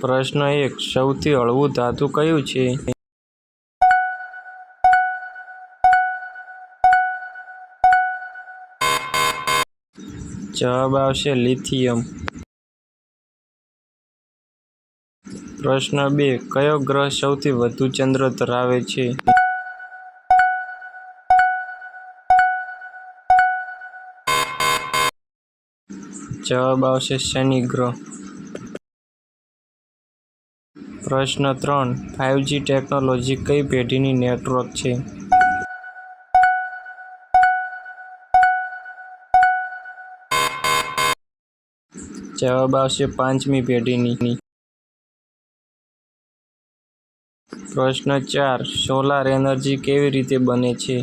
પ્રશ્ન 1. સૌથી હળવું ધાતુ કયું છે? જવાબ આવશે લિથિયમ. પ્રશ્ન 2. કયો ગ્રહ સૌથી વધુ ચંદ્ર ધરાવે છે? જવાબ આવશે શનિ ગ્રહ. પ્રશ્ન 3. 5G ટેકનોલોજી કઈ પેઢીની નેટવર્ક છે? જવાબ આવશે 5મી પેઢીની. પ્રશ્ન 4. સોલાર એનર્જી કેવી રીતે બને છે?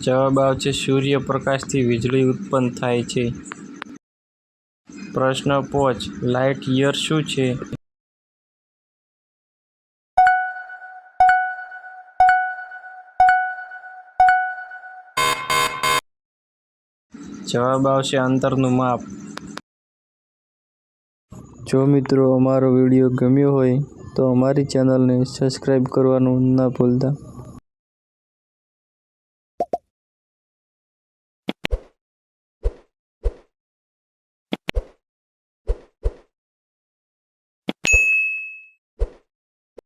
જવાબ આવશે સૂર્યપ્રકાશથી વીજળી ઉત્પન્ન થાય છે. પ્રશ્ન 5. લાઇટ યર શું છે? જવાબ આવશે અંતરનું માપ. જો મિત્રો અમારો વિડીયો ગમ્યો હોય તો અમારી ચેનલને સબસ્ક્રાઈબ કરવાનું ન ભૂલતા.